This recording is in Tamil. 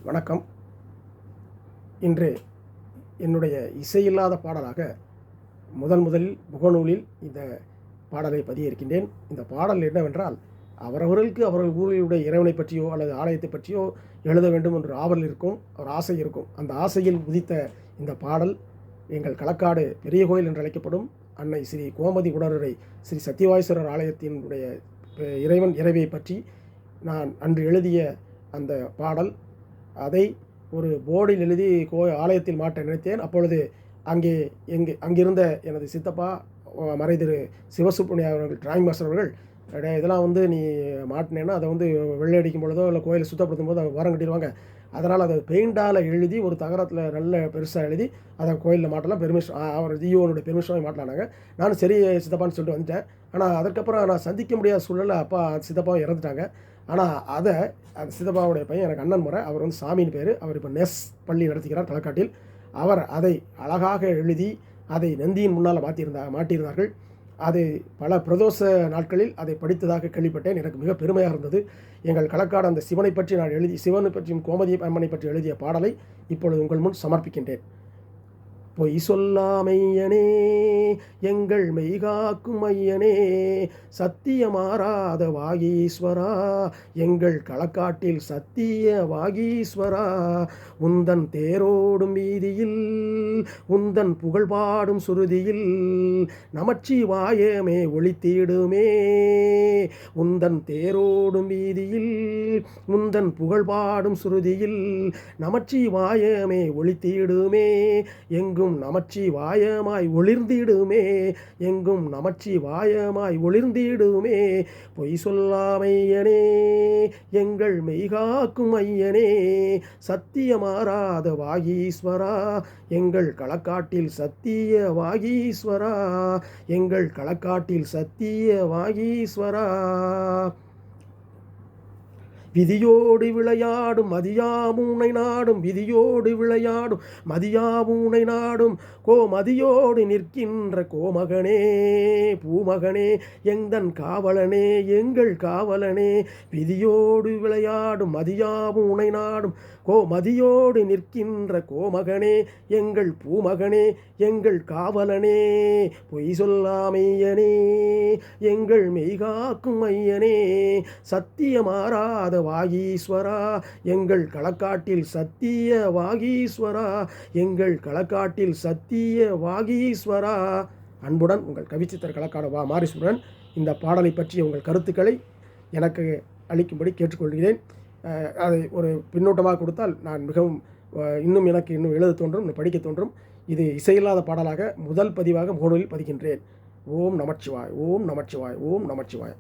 வணக்கம். இன்று என்னுடைய இசையில்லாத பாடலாக முதலில் முகநூலில் இந்த பாடலை பதிய இருக்கின்றேன். இந்த பாடல் என்னவென்றால், அவரவர்களுக்கு அவர்கள் ஊரிலுடைய இறைவனை பற்றியோ அல்லது ஆலயத்தை பற்றியோ எழுத வேண்டும் என்று ஆவல் இருக்கும், ஒரு ஆசை இருக்கும். அந்த ஆசையில் உதித்த இந்த பாடல் எங்கள் களக்காடு பெரிய கோயில் என்று அழைக்கப்படும் அன்னை ஸ்ரீ கோமதி குடருரை ஸ்ரீ சத்தியவாயீஸ்வரர் ஆலயத்தினுடைய இறைவியை பற்றி நான் அன்று எழுதிய அந்த பாடல். அதை ஒரு போர்டில் எழுதி ஆலயத்தில் மாட்ட நினைத்தேன். அப்பொழுது அங்கிருந்த எனது சித்தப்பா மறைதிரு சிவசுப்ரமணிய அவர்கள், டிராயிங் மாஸ்டர் அவர்கள், இதெல்லாம் நீ மாட்டினேன்னா அதை வெள்ளை அடிக்கும் பொழுதோ இல்லை கோயிலை சுத்தப்படுத்தும் போது அதை வாரம் கட்டிடுவாங்க, அதனால் அதை பெயிண்டால் எழுதி ஒரு தகரத்தில் நல்ல பெருசாக எழுதி அதை கோயிலில் மாட்டலாம், பெர்மிஷன் அவர் ஜியோனுடைய பெர்மிஷனாக மாட்டலானாங்க. நானும் சரி சித்தப்பான்னு சொல்லிட்டு வந்துட்டேன். ஆனால் அதற்கப்புறம் நான் சந்திக்க முடியாத சூழலில் அப்பா சித்தப்பாவும் இறந்துட்டாங்க. ஆனால் அந்த சித்தப்பாவுடைய பையன் எனக்கு அண்ணன் முறை, அவர் சாமின்னு பேர், அவர் இப்போ நெஸ் பள்ளி நடத்துகிறார் களக்காட்டில். அவர் அதை அழகாக எழுதி அதை நந்தியின் முன்னால் மாட்டியிருந்தார்கள். அது பல பிரதோஷ நாட்களில் அதை படித்ததாக கேள்விப்பட்டேன். எனக்கு மிக பெருமையாக இருந்தது. எங்கள் களக்காடு அந்த சிவனை பற்றி நான் எழுதி, சிவனை பற்றியும் கோமதி அம்மனை பற்றி எழுதிய பாடலை இப்பொழுது உங்கள் முன் சமர்ப்பிக்கின்றேன். பொய் சொல்லாமையனே எங்கள் மெய்காக்கும் ஐயனே, சத்தியமாறாத வாகீஸ்வரா எங்கள் களக்காட்டில் சத்திய வாகீஸ்வரா, உந்தன் தேரோடும் வீதியில் உந்தன் புகழ் பாடும் சுருதியில் நமச்சிவாயமே ஒளித்திடுமே, உந்தன் தேரோடும் வீதியில் உந்தன் புகழ் பாடும் சுருதியில் நமச்சிவாயமே ஒளித்திடுமே, எங்கும் நமச்சிவாயமாய் ஒளிர்ந்திடுமே, எங்கும் நமச்சிவாயமாய் ஒளிர்ந்திடுமே. பொய் சொல்லாமையனே எங்கள் மெய்காக்கும் ஐயனே, சத்தியமாறாத வாகீஸ்வரா எங்கள் களக்காட்டில் சத்திய வாகீஸ்வரா, எங்கள் களக்காட்டில் சத்திய வாகீஸ்வரா. விதியோடு விளையாடும் மதியாமூனை நாடும், விதியோடு விளையாடும் மதியாமூனை நாடும், கோமதியோடு நிற்கின்ற கோமகனே பூமகனே எந்தன் காவலனே எங்கள் காவலனே. விதியோடு விளையாடும் மதியாமூனை நாடும், கோமதியோடு நிற்கின்ற கோமகனே எங்கள் பூமகனே எங்கள் காவலனே. பொய் சொல்லாமையனே எங்கள் மெய்காக்கும் ஐயனே, சத்தியமாறாத வாகீஸ்வரா எங்கள் களக்காட்டில் சத்திய வாகீஸ்வரா, எங்கள் களக்காட்டில் சத்திய வாகீஸ்வரா. அன்புடன் உங்கள் கவிச்சித்திர களக்காடு மாரீஸ்வரன். இந்த பாடலை பற்றிய உங்கள் கருத்துக்களை எனக்கு அளிக்கும்படி கேட்டுக்கொள்கிறேன். அதை ஒரு பின்னூட்டமாக கொடுத்தால் நான் மிகவும் இன்னும் எழுத தோன்றும், படிக்க தோன்றும். இது இசையில்லாத பாடலாக முதல் பதிவாக முகநூலில் பதிக்கின்றேன். ஓம் நமச்சிவாய், ஓம் நமச்சிவாய், ஓம் நமச்சிவாய்.